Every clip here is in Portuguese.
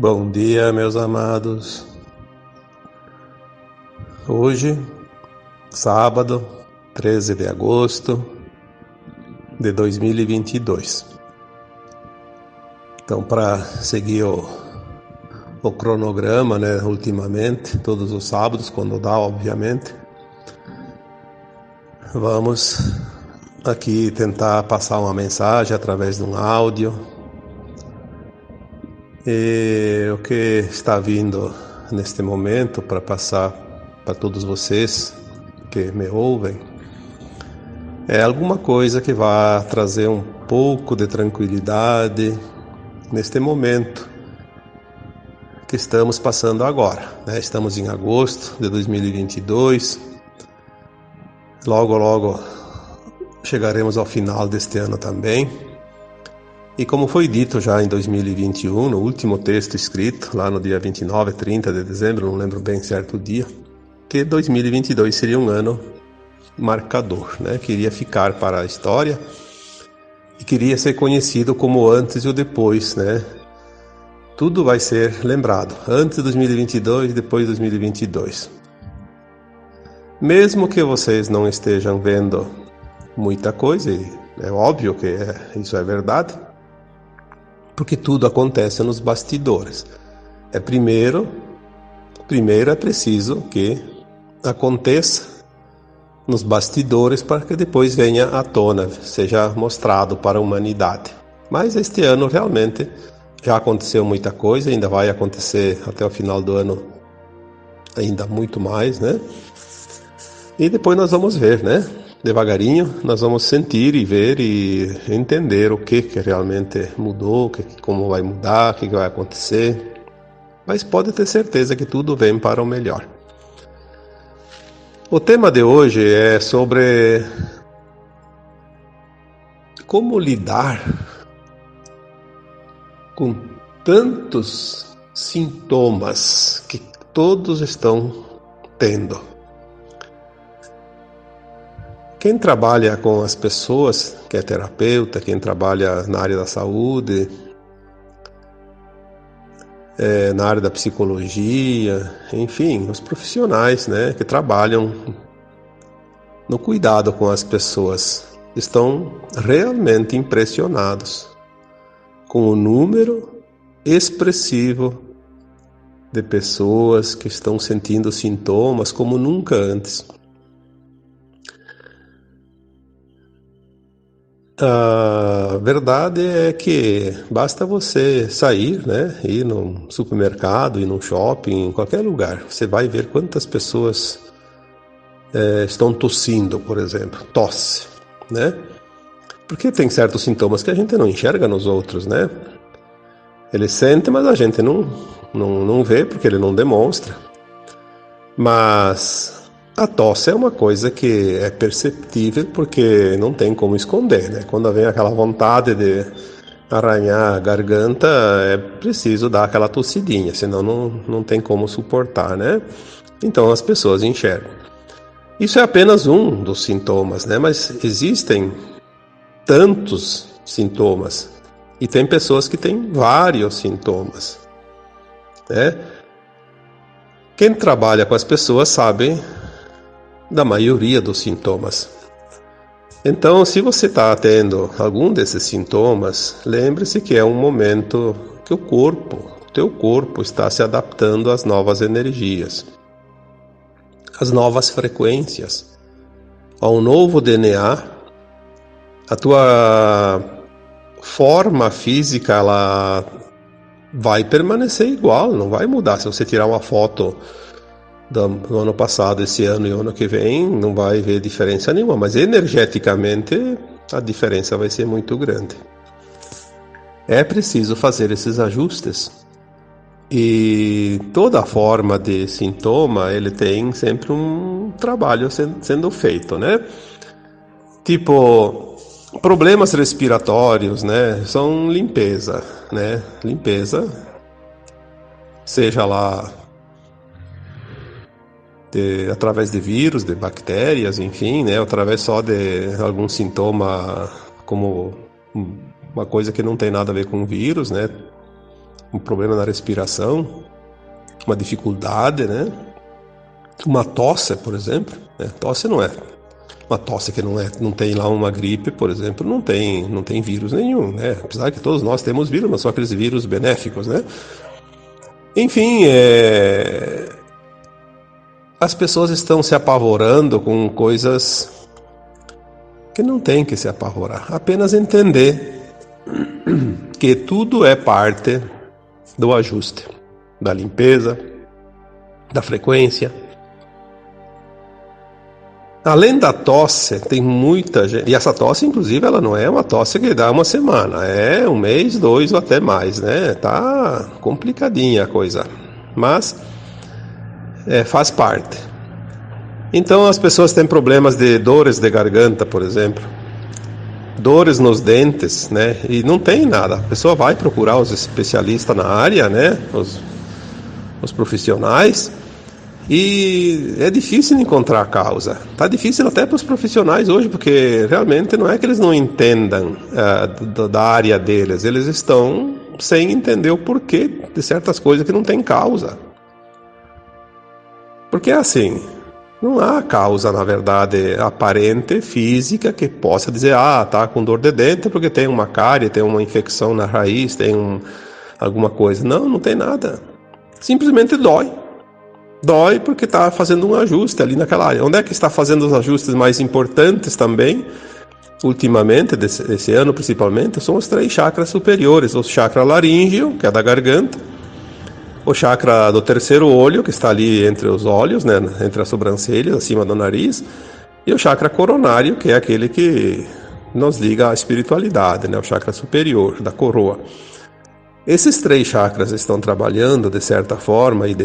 Bom dia, meus amados. Hoje, sábado, 13 de agosto de 2022. Então, para seguir o cronograma, né, ultimamente, todos os sábados, quando dá, obviamente, vamos aqui tentar passar uma mensagem através de um áudio. E o que está vindo neste momento para passar para todos vocês que me ouvem é alguma coisa que vai trazer um pouco de tranquilidade neste momento que estamos passando agora, né? Estamos em agosto de 2022, logo chegaremos ao final deste ano também. E como foi dito já em 2021, no último texto escrito, lá no dia 29, 30 de dezembro, não lembro bem certo o dia, que 2022 seria um ano marcador, né? Que iria ficar para a história e queria ser conhecido como o antes e o depois, né? Tudo vai ser lembrado, antes de 2022 e depois de 2022. Mesmo que vocês não estejam vendo muita coisa, e é óbvio que isso é verdade, porque tudo acontece nos bastidores. Primeiro é preciso que aconteça nos bastidores para que depois venha à tona, seja mostrado para a humanidade. Mas este ano realmente já aconteceu muita coisa, ainda vai acontecer até o final do ano ainda muito mais, né? E depois nós vamos ver, né? Devagarinho nós vamos sentir e ver e entender o que realmente mudou, como vai mudar, o que vai acontecer. Mas pode ter certeza que tudo vem para o melhor. O tema de hoje é sobre como lidar com tantos sintomas que todos estão tendo. Quem trabalha com as pessoas, que é terapeuta, quem trabalha na área da saúde, na área da psicologia, enfim, os profissionais, né, que trabalham no cuidado com as pessoas, estão realmente impressionados com o número expressivo de pessoas que estão sentindo sintomas como nunca antes. A verdade é que basta você sair, né, ir no supermercado, ir no shopping, em qualquer lugar. Você vai ver quantas pessoas estão tossindo, por exemplo, tosse, né? Porque tem certos sintomas que a gente não enxerga nos outros, né? Ele sente, mas a gente não vê porque ele não demonstra. Mas a tosse é uma coisa que é perceptível porque não tem como esconder, né? Quando vem aquela vontade de arranhar a garganta, é preciso dar aquela tossidinha, senão não tem como suportar, né? Então as pessoas enxergam. Isso é apenas um dos sintomas, né? Mas existem tantos sintomas e tem pessoas que têm vários sintomas, né? Quem trabalha com as pessoas sabe da maioria dos sintomas. Então, se você está tendo algum desses sintomas, lembre-se que é um momento que o teu corpo está se adaptando às novas energias, às novas frequências, ao novo DNA. A tua forma física, ela vai permanecer igual, não vai mudar. Se você tirar uma foto do ano passado, esse ano e o ano que vem, não vai ver diferença nenhuma, mas energeticamente a diferença vai ser muito grande. É preciso fazer esses ajustes e toda forma de sintoma, ele tem sempre um trabalho sendo feito, né? Tipo, problemas respiratórios, né? São limpeza, né? Limpeza, seja lá através de vírus, de bactérias, enfim, né? Através só de algum sintoma, como uma coisa que não tem nada a ver com vírus, né? um problema na respiração, uma dificuldade, né? Uma tosse, por exemplo, né? Tosse não é uma tosse que não tem lá uma gripe, por exemplo, não tem vírus nenhum, né? Apesar que todos nós temos vírus, mas são aqueles vírus benéficos, né? Enfim, as pessoas estão se apavorando com coisas que não tem que se apavorar. Apenas entender que tudo é parte do ajuste, da limpeza, da frequência. Além da tosse, tem muita gente, e essa tosse, inclusive, ela não é uma tosse que dá uma semana, é um mês, 2 ou até mais, né? Tá complicadinha a coisa, mas faz parte. Então as pessoas têm problemas de dores de garganta, por exemplo, dores nos dentes, né? E não tem nada, a pessoa vai procurar os especialistas na área, né? Os profissionais. E é difícil encontrar a causa. Tá difícil até para os profissionais hoje, porque realmente não é que eles não entendam da área deles, eles estão sem entender o porquê de certas coisas que não tem causa. Porque é assim, não há causa, na verdade, aparente, física, que possa dizer, tá com dor de dente porque tem uma cárie, tem uma infecção na raiz, tem alguma coisa. Não tem nada. Simplesmente dói. Dói porque está fazendo um ajuste ali naquela área. Onde é que está fazendo os ajustes mais importantes também, ultimamente, desse ano principalmente, são os 3 chakras superiores. O chakra laríngeo, que é da garganta, o chakra do terceiro olho, que está ali entre os olhos, né, entre as sobrancelhas, acima do nariz, e o chakra coronário, que é aquele que nos liga à espiritualidade, né, o chakra superior, da coroa. Esses 3 chakras estão trabalhando de certa forma e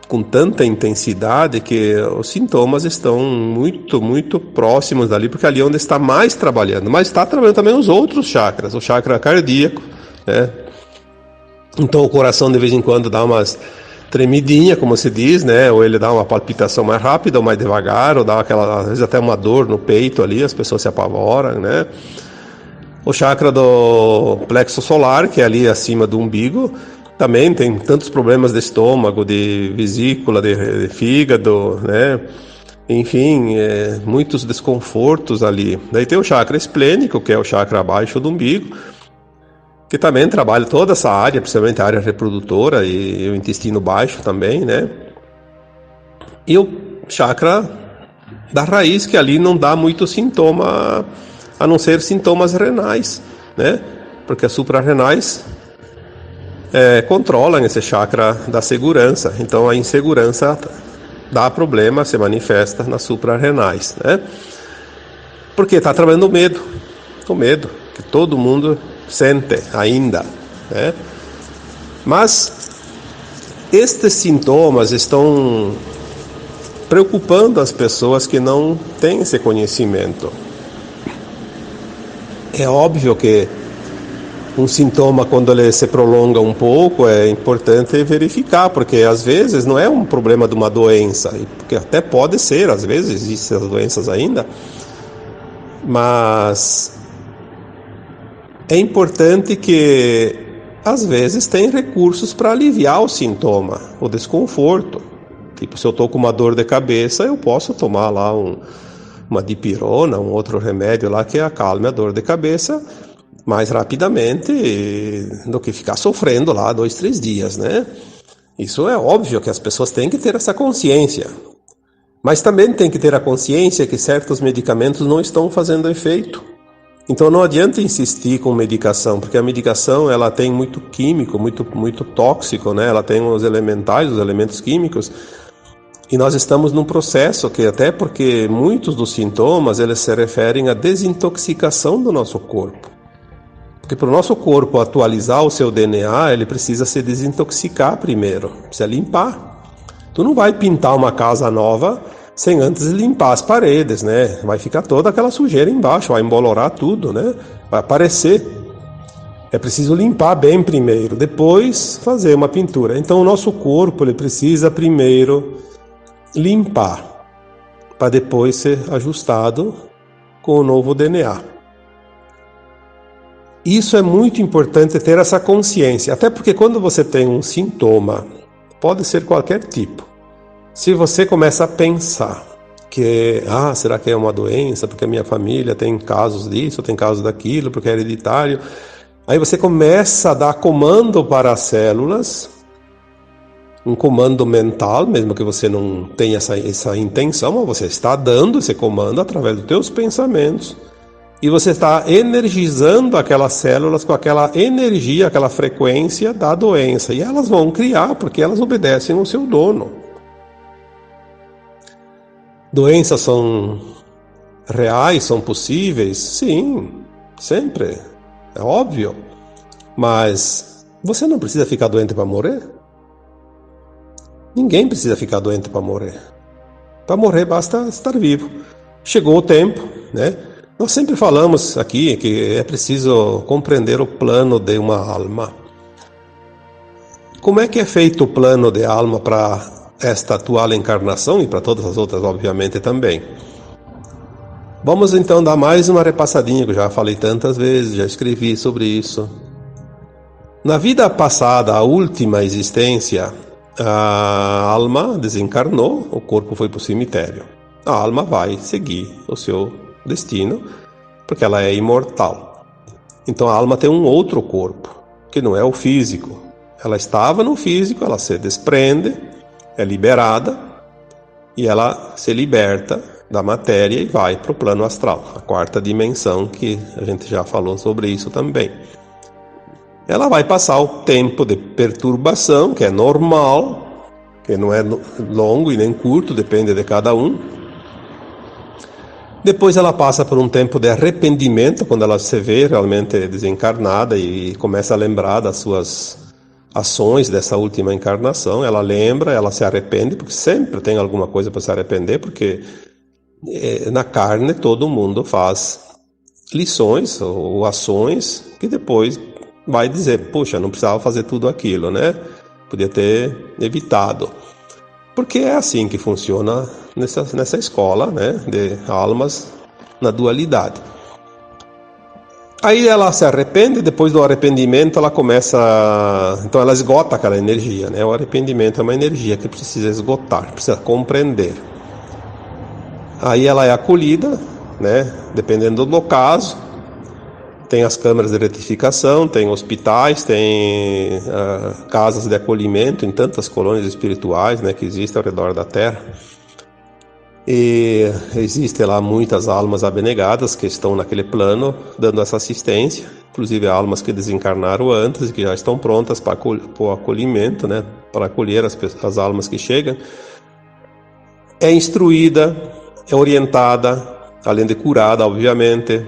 com tanta intensidade que os sintomas estão muito, muito próximos dali, porque ali é onde está mais trabalhando. Mas está trabalhando também os outros chakras, o chakra cardíaco, né? Então o coração de vez em quando dá umas tremidinha, como se diz, né? Ou ele dá uma palpitação mais rápida ou mais devagar, ou dá às vezes até uma dor no peito ali, as pessoas se apavoram, né? O chakra do plexo solar, que é ali acima do umbigo, também tem tantos problemas de estômago, de vesícula, de fígado, né? Enfim, muitos desconfortos ali. Daí tem o chakra esplênico, que é o chakra abaixo do umbigo, que também trabalha toda essa área, principalmente a área reprodutora e o intestino baixo também, né? E o chakra da raiz, que ali não dá muito sintoma, a não ser sintomas renais, né? Porque as suprarrenais controlam esse chakra da segurança. Então a insegurança dá problema, se manifesta nas suprarrenais, né? Porque está trabalhando o medo que todo mundo sente ainda, né? Mas estes sintomas estão preocupando as pessoas que não têm esse conhecimento. É óbvio que um sintoma, quando ele se prolonga um pouco, é importante verificar, porque às vezes não é um problema de uma doença, porque até pode ser, às vezes existem as doenças ainda, mas é importante que às vezes tem recursos para aliviar o sintoma, o desconforto. Tipo, se eu estou com uma dor de cabeça, eu posso tomar lá uma dipirona, um outro remédio lá que acalme a dor de cabeça mais rapidamente do que ficar sofrendo lá 2, 3 dias, né? Isso é óbvio que as pessoas têm que ter essa consciência. Mas também tem que ter a consciência que certos medicamentos não estão fazendo efeito. Então não adianta insistir com medicação, porque a medicação ela tem muito químico, muito tóxico, né? Ela tem os elementais, os elementos químicos. E nós estamos num processo que, até porque muitos dos sintomas eles se referem à desintoxicação do nosso corpo. Porque para o nosso corpo atualizar o seu DNA, ele precisa se desintoxicar primeiro, precisa limpar. Tu não vai pintar uma casa nova sem antes limpar as paredes, né? Vai ficar toda aquela sujeira embaixo, vai embolorar tudo, né? Vai aparecer. É preciso limpar bem primeiro, depois fazer uma pintura. Então o nosso corpo ele precisa primeiro limpar, para depois ser ajustado com o novo DNA. Isso é muito importante ter essa consciência, até porque quando você tem um sintoma, pode ser qualquer tipo, se você começa a pensar que, será que é uma doença, porque a minha família tem casos disso, tem casos daquilo, porque é hereditário, aí você começa a dar comando para as células, um comando mental, mesmo que você não tenha essa intenção, mas você está dando esse comando através dos teus pensamentos, e você está energizando aquelas células com aquela energia, aquela frequência da doença. E elas vão criar, porque elas obedecem ao seu dono. Doenças são reais, são possíveis? Sim, sempre. É óbvio. Mas você não precisa ficar doente para morrer? Ninguém precisa ficar doente para morrer. Para morrer basta estar vivo. Chegou o tempo, né? Nós sempre falamos aqui que é preciso compreender o plano de uma alma. Como é que é feito o plano de alma para esta atual encarnação e para todas as outras, obviamente, também? Vamos então dar mais uma repassadinha, que eu já falei tantas vezes, já escrevi sobre isso. Na vida passada, a última existência, a alma desencarnou, o corpo foi para o cemitério. A alma vai seguir o seu destino, porque ela é imortal. Então a alma tem um outro corpo, que não é o físico. Ela estava no físico, ela se desprende, é liberada, e ela se liberta da matéria e vai para o plano astral, a quarta dimensão, que a gente já falou sobre isso também. Ela vai passar o tempo de perturbação, que é normal, que não é longo e nem curto, depende de cada um. Depois ela passa por um tempo de arrependimento, quando ela se vê realmente desencarnada e começa a lembrar das suas ações dessa última encarnação. Ela lembra, ela se arrepende, porque sempre tem alguma coisa para se arrepender, porque na carne todo mundo faz lições ou ações que depois vai dizer, puxa, não precisava fazer tudo aquilo, né? Podia ter evitado. Porque é assim que funciona nessa escola, né, de almas na dualidade. Aí ela se arrepende, depois do arrependimento ela começa... Então ela esgota aquela energia, né? O arrependimento é uma energia que precisa esgotar, precisa compreender. Aí ela é acolhida, né? Dependendo do caso. Tem as câmaras de retificação, tem hospitais, tem casas de acolhimento em tantas colônias espirituais, né, que existem ao redor da Terra. E existem lá muitas almas abnegadas que estão naquele plano dando essa assistência, inclusive almas que desencarnaram antes e que já estão prontas para o acolhimento, né, para acolher as almas que chegam. É instruída, é orientada, além de curada, obviamente.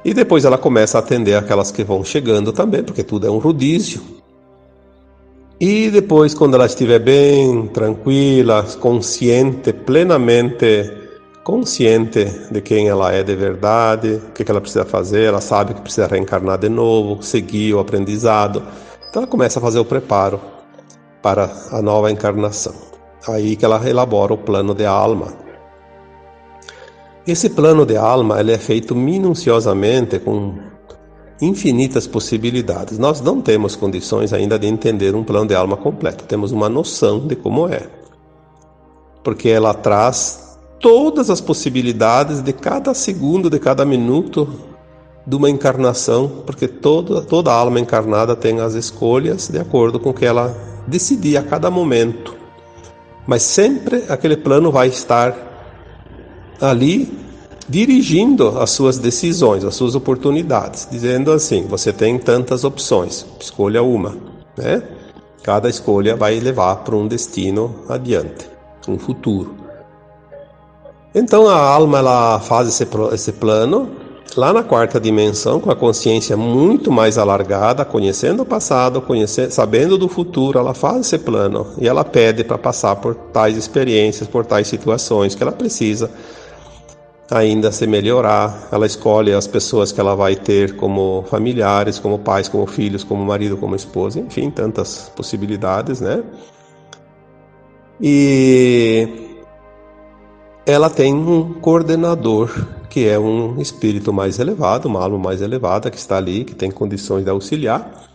E depois ela começa a atender aquelas que vão chegando também, porque tudo é um rodízio. E depois, quando ela estiver bem, tranquila, consciente, plenamente consciente de quem ela é de verdade, o que ela precisa fazer, ela sabe que precisa reencarnar de novo, seguir o aprendizado. Então ela começa a fazer o preparo para a nova encarnação. Aí que ela elabora o plano de alma. Esse plano de alma ele é feito minuciosamente com infinitas possibilidades. Nós não temos condições ainda de entender um plano de alma completo. Temos uma noção de como é. Porque ela traz todas as possibilidades de cada segundo, de cada minuto de uma encarnação, porque toda alma encarnada tem as escolhas de acordo com o que ela decidir a cada momento. Mas sempre aquele plano vai estar ali dirigindo as suas decisões, as suas oportunidades, dizendo assim, você tem tantas opções, escolha uma, né? Cada escolha vai levar para um destino adiante, um futuro. Então a alma ela faz esse plano lá na quarta dimensão, com a consciência muito mais alargada, conhecendo o passado, sabendo do futuro, ela faz esse plano e ela pede para passar por tais experiências, por tais situações que ela precisa ainda se melhorar. Ela escolhe as pessoas que ela vai ter como familiares, como pais, como filhos, como marido, como esposa, enfim, tantas possibilidades, né? E ela tem um coordenador que é um espírito mais elevado, uma alma mais elevada que está ali, que tem condições de auxiliar.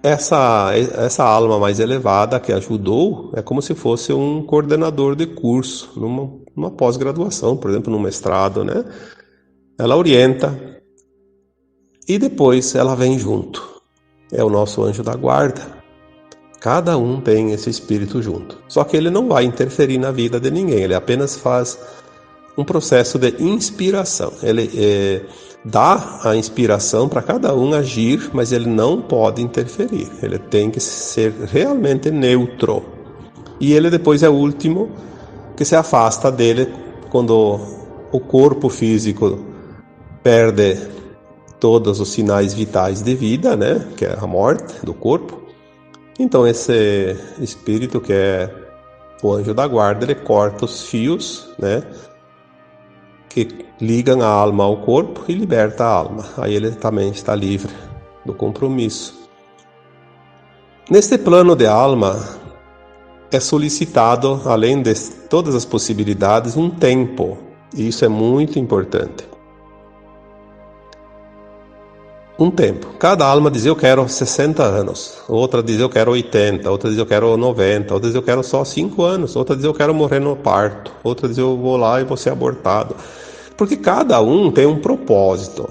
Essa alma mais elevada que ajudou é como se fosse um coordenador de curso, numa pós-graduação, por exemplo, num mestrado, né? Ela orienta e depois ela vem junto. É o nosso anjo da guarda. Cada um tem esse espírito junto. Só que ele não vai interferir na vida de ninguém, ele apenas faz um processo de inspiração. Ele dá a inspiração para cada um agir, mas ele não pode interferir. Ele tem que ser realmente neutro. E ele depois é o último que se afasta dele quando o corpo físico perde todos os sinais vitais de vida, né? Que é a morte do corpo. Então esse espírito, que é o anjo da guarda, ele corta os fios, né, que ligam a alma ao corpo e liberta a alma. Aí ele também está livre do compromisso. Neste plano de alma é solicitado, além de todas as possibilidades, um tempo. E isso é muito importante. Um tempo. Cada alma diz: eu quero 60 anos, outra diz: eu quero 80, outra diz: eu quero 90, outra diz: eu quero só 5 anos, outra diz: eu quero morrer no parto, outra diz: eu vou lá e vou ser abortado. Porque cada um tem um propósito.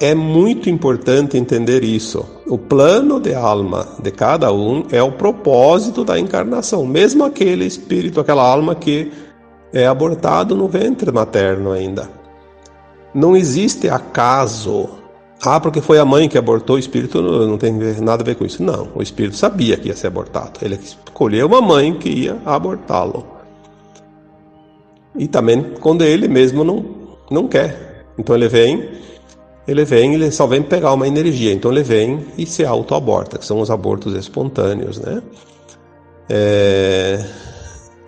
É muito importante entender isso. O plano de alma de cada um é o propósito da encarnação. Mesmo aquele espírito, aquela alma que é abortado no ventre materno ainda. Não existe acaso. Porque foi a mãe que abortou, o espírito não tem nada a ver com isso. Não, o espírito sabia que ia ser abortado. Ele escolheu uma mãe que ia abortá-lo. E também quando ele mesmo não quer. Então ele só vem pegar uma energia. Então ele vem e se auto-aborta, que são os abortos espontâneos, né?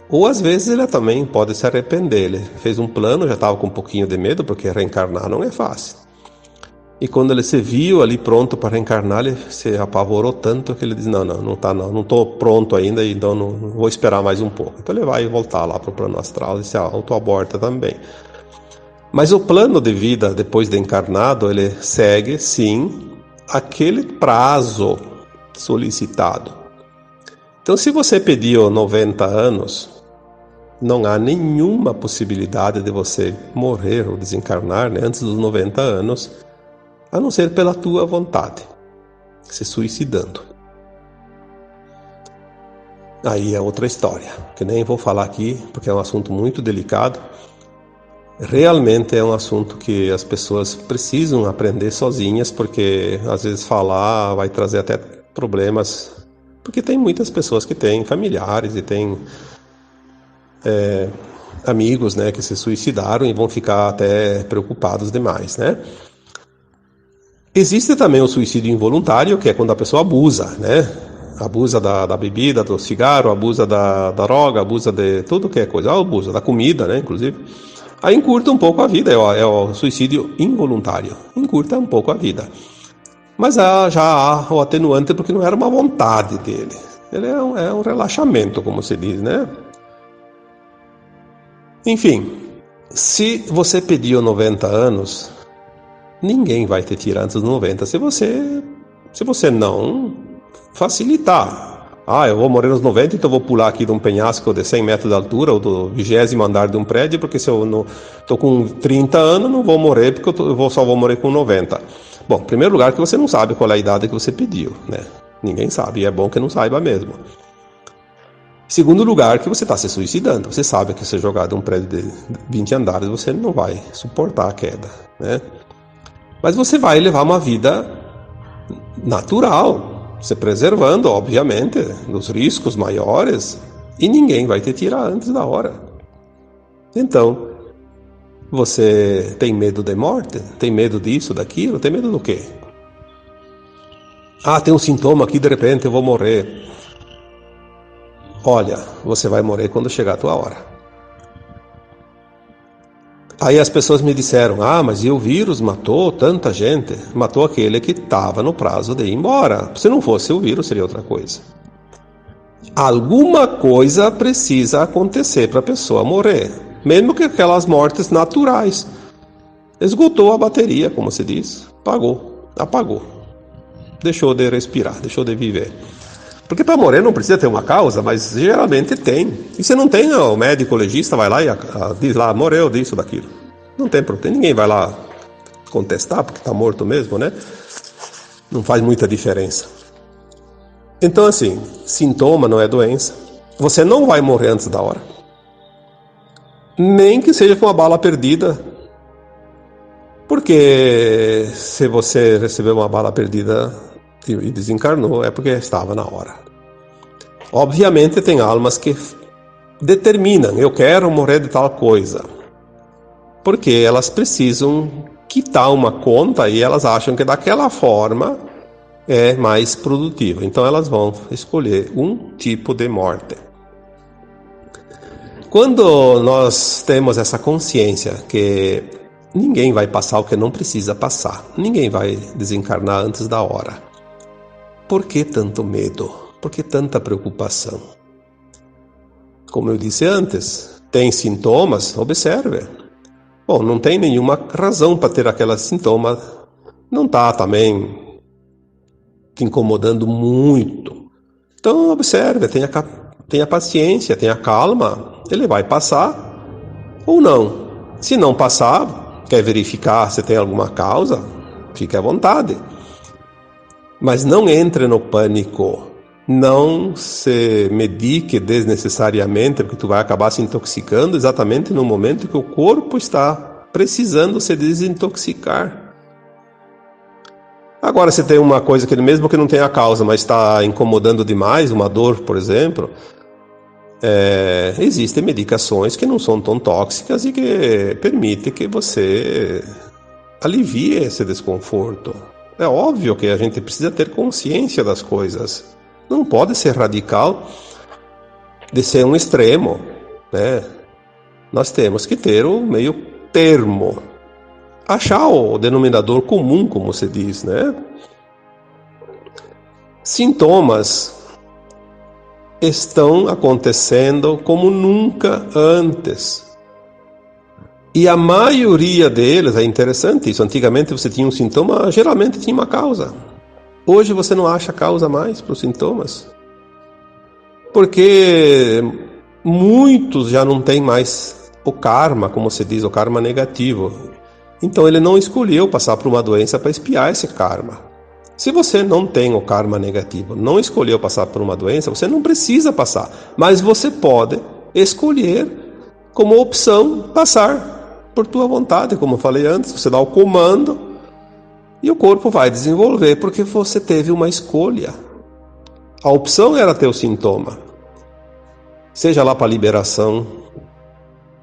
Ou às vezes ele também pode se arrepender. Ele fez um plano, já estava com um pouquinho de medo, porque reencarnar não é fácil. E quando ele se viu ali pronto para reencarnar, ele se apavorou tanto que ele diz: não estou pronto ainda, então não vou esperar mais um pouco. Então ele vai voltar lá para o plano astral e se auto-aborta também. Mas o plano de vida depois de encarnado, ele segue sim aquele prazo solicitado. Então se você pediu 90 anos, não há nenhuma possibilidade de você morrer ou desencarnar, né, antes dos 90 anos, a não ser pela tua vontade, se suicidando. Aí é outra história, que nem vou falar aqui, porque é um assunto muito delicado. Realmente é um assunto que as pessoas precisam aprender sozinhas, porque às vezes falar vai trazer até problemas, porque tem muitas pessoas que têm familiares e têm amigos, né, que se suicidaram e vão ficar até preocupados demais, né? Existe também o suicídio involuntário, que é quando a pessoa abusa, né? Abusa da bebida, do cigarro, abusa da droga, abusa de tudo que é coisa, abusa da comida, né, inclusive. Aí encurta um pouco a vida, é o suicídio involuntário, encurta um pouco a vida. Mas já há o atenuante, porque não era uma vontade dele. Ele é um relaxamento, como se diz, né? Enfim, se você pediu 90 anos... ninguém vai te tirar antes dos 90 se você não facilitar. Eu vou morrer nos 90, então eu vou pular aqui de um penhasco de 100 metros de altura ou do 20º andar de um prédio, porque se eu estou com 30 anos, não vou morrer, porque só vou morrer com 90. Bom, em primeiro lugar, que você não sabe qual é a idade que você pediu, né? Ninguém sabe, e é bom que não saiba mesmo. Segundo lugar, que você está se suicidando. Você sabe que se você jogar de um prédio de 20 andares, você não vai suportar a queda, né? Mas você vai levar uma vida natural, se preservando, obviamente, dos riscos maiores, e ninguém vai te tirar antes da hora. Então, você tem medo de morte? Tem medo disso, daquilo? Tem medo do quê? Tem um sintoma aqui, de repente eu vou morrer. Olha, você vai morrer quando chegar a tua hora. Aí as pessoas me disseram: mas e o vírus matou tanta gente? Matou aquele que estava no prazo de ir embora. Se não fosse o vírus, seria outra coisa. Alguma coisa precisa acontecer para a pessoa morrer, mesmo que aquelas mortes naturais. Esgotou a bateria, como se diz, apagou, deixou de respirar, deixou de viver. Porque para morrer não precisa ter uma causa, mas geralmente tem. E se não tem, o médico legista vai lá e diz lá, morreu disso, daquilo. Não tem problema, ninguém vai lá contestar, porque está morto mesmo, né? Não faz muita diferença. Então, assim, sintoma não é doença. Você não vai morrer antes da hora. Nem que seja com uma bala perdida. Porque se você recebeu uma bala perdida e desencarnou, é porque estava na hora. Obviamente tem almas que determinam, eu quero morrer de tal coisa. Porque elas precisam quitar uma conta e elas acham que daquela forma é mais produtivo. Então elas vão escolher um tipo de morte. Quando nós temos essa consciência que ninguém vai passar o que não precisa passar, ninguém vai desencarnar antes da hora, por que tanto medo? Por que tanta preocupação? Como eu disse antes, tem sintomas? Observe. Bom, não tem nenhuma razão para ter aqueles sintomas. Não está também te incomodando muito. Então observe, tenha paciência, tenha calma. Ele vai passar ou não. Se não passar, quer verificar se tem alguma causa, fique à vontade. Mas não entre no pânico. Não se medique desnecessariamente, porque tu vai acabar se intoxicando exatamente no momento que o corpo está precisando se desintoxicar. Agora, se tem uma coisa que mesmo que não tenha causa, mas está incomodando demais, uma dor, por exemplo, existem medicações que não são tão tóxicas e que permitem que você alivie esse desconforto. É óbvio que a gente precisa ter consciência das coisas. Não pode ser radical de ser um extremo, né? Nós temos que ter o meio termo. Achar o denominador comum, como se diz, né? Sintomas estão acontecendo como nunca antes. E a maioria deles, é interessante isso, antigamente você tinha um sintoma, geralmente tinha uma causa. Hoje você não acha causa mais para os sintomas. Porque muitos já não têm mais o karma, como se diz, o karma negativo. Então ele não escolheu passar por uma doença para expiar esse karma. Se você não tem o karma negativo, não escolheu passar por uma doença, você não precisa passar. Mas você pode escolher como opção passar por tua vontade, como eu falei antes. Você dá o comando e o corpo vai desenvolver porque você teve uma escolha. A opção era ter o sintoma. Seja lá para liberação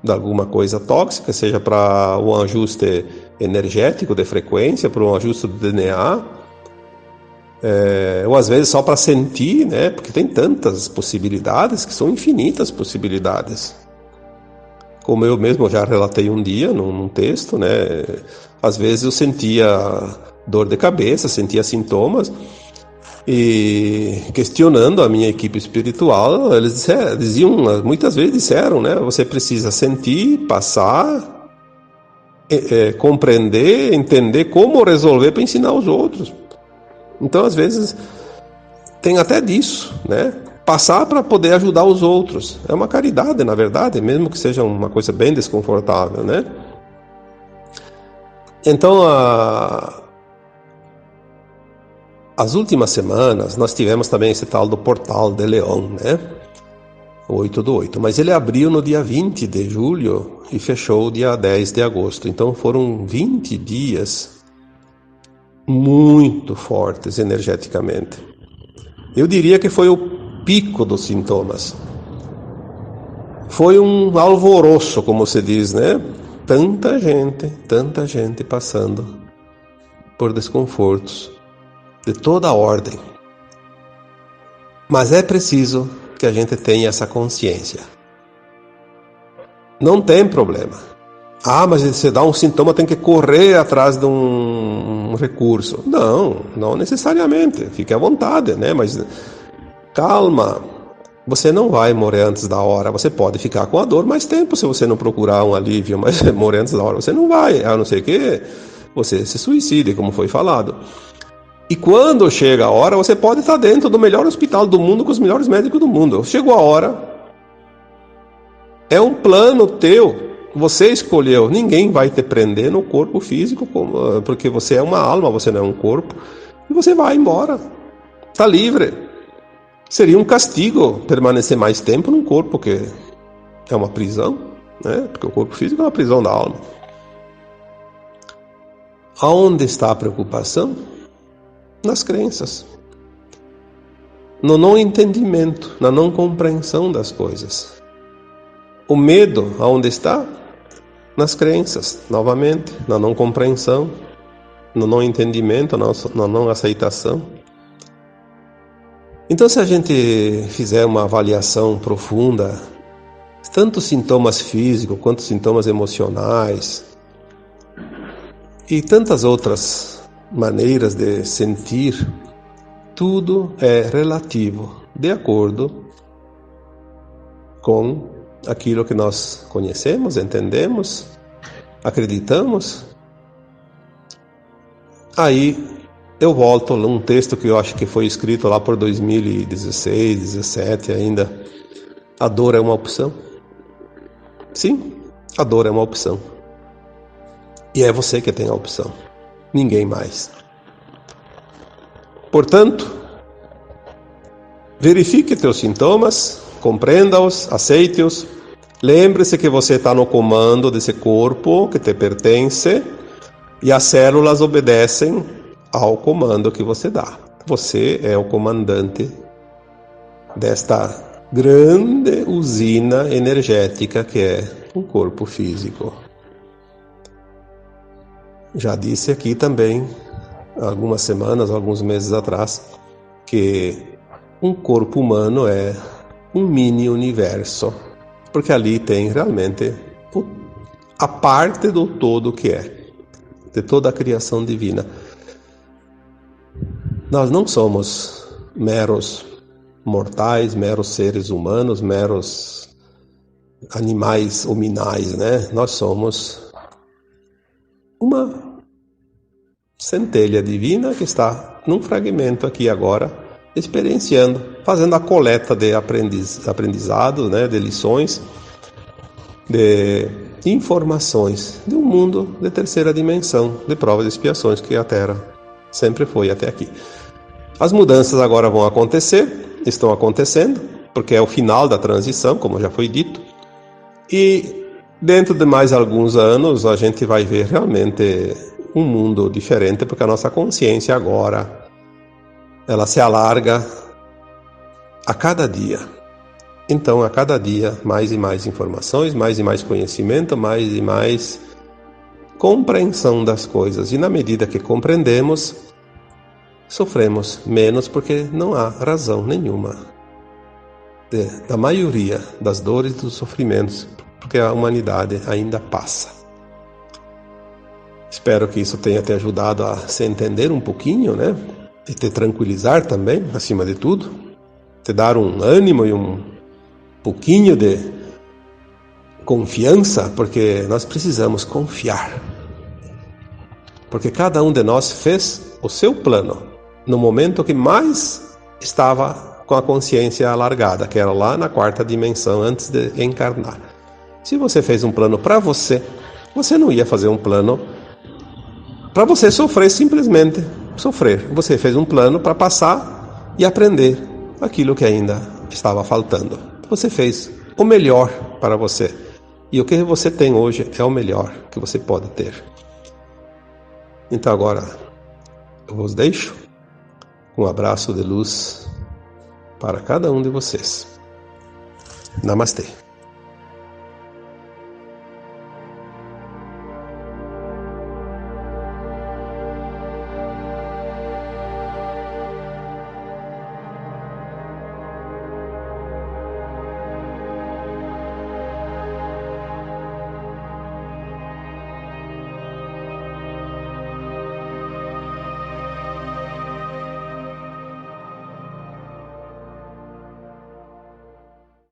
de alguma coisa tóxica, seja para um ajuste energético de frequência, para um ajuste do DNA, ou às vezes só para sentir, né? Porque tem tantas possibilidades, que são infinitas possibilidades. Como eu mesmo já relatei um dia num texto, né? Às vezes eu sentia dor de cabeça, sentia sintomas, e questionando a minha equipe espiritual, eles diziam, muitas vezes disseram, né? Você precisa sentir, passar, compreender, entender como resolver para ensinar os outros. Então, às vezes, tem até disso, né? Passar para poder ajudar os outros. É uma caridade, na verdade, mesmo que seja uma coisa bem desconfortável, né? Então, as últimas semanas, nós tivemos também esse tal do Portal de Leão, né? 8/8. Mas ele abriu no dia 20 de julho e fechou dia 10 de agosto. Então, foram 20 dias muito fortes energeticamente. Eu diria que foi o pico dos sintomas. Foi um alvoroço, como se diz, né? Tanta gente passando por desconfortos de toda a ordem. Mas é preciso que a gente tenha essa consciência. Não tem problema. Ah, mas se dá um sintoma tem que correr atrás de um recurso. Não necessariamente. Fique à vontade, né? Mas calma. você não vai morrer antes da hora. Você pode ficar com a dor mais tempo se você não procurar um alívio, mas morrer antes da hora você não vai, a não ser que você se suicide, como foi falado. E quando chega a hora, você pode estar dentro do melhor hospital do mundo com os melhores médicos do mundo. Chegou a hora, é um plano teu, você escolheu. Ninguém vai te prender no corpo físico, porque você é uma alma, você não é um corpo. E você vai embora, está livre. Seria um castigo permanecer mais tempo num corpo que é uma prisão, né? Porque o corpo físico é uma prisão da alma. Aonde está a preocupação? Nas crenças, no não entendimento, na não compreensão das coisas. O medo, aonde está? Nas crenças, novamente, na não compreensão, no não entendimento, na não aceitação. Então, se a gente fizer uma avaliação profunda, tanto sintomas físicos quanto sintomas emocionais e tantas outras maneiras de sentir, tudo é relativo, de acordo com aquilo que nós conhecemos, entendemos, acreditamos. Aí eu volto a um texto que eu acho que foi escrito lá por 2016, 2017 ainda. A dor é uma opção. Sim, a dor é uma opção. E é você que tem a opção. Ninguém mais. Portanto, verifique teus sintomas, compreenda-os, aceite-os. Lembre-se que você está no comando desse corpo que te pertence e as células obedecem ao comando que você dá. Você é o comandante desta grande usina energética que é o corpo físico. Já disse aqui também, algumas semanas, alguns meses atrás, que um corpo humano é um mini universo, porque ali tem realmente a parte do todo que é, de toda a criação divina. Nós não somos meros mortais, meros seres humanos, meros animais hominais, né? Nós somos uma centelha divina que está num fragmento aqui agora, experienciando, fazendo a coleta de aprendizado, né, de lições, de informações de um mundo de terceira dimensão, de provas e expiações que a Terra sempre foi até aqui. As mudanças agora vão acontecer, estão acontecendo, porque é o final da transição, como já foi dito, e dentro de mais alguns anos a gente vai ver realmente um mundo diferente, porque a nossa consciência agora ela se alarga a cada dia. Então, a cada dia, mais e mais informações, mais e mais conhecimento, mais e mais compreensão das coisas. E na medida que compreendemos, sofremos menos, porque não há razão nenhuma da maioria das dores e dos sofrimentos, porque a humanidade ainda passa. Espero que isso tenha te ajudado a se entender um pouquinho, né? E te tranquilizar também, acima de tudo. Te dar um ânimo e um pouquinho de confiança, porque nós precisamos confiar. Porque cada um de nós fez o seu plano no momento que mais estava com a consciência alargada, que era lá na quarta dimensão, antes de encarnar. Se você fez um plano para você, você não ia fazer um plano para você sofrer, simplesmente sofrer. Você fez um plano para passar e aprender aquilo que ainda estava faltando. Você fez o melhor para você. E o que você tem hoje é o melhor que você pode ter. Então agora eu vos deixo um abraço de luz para cada um de vocês. Namastê.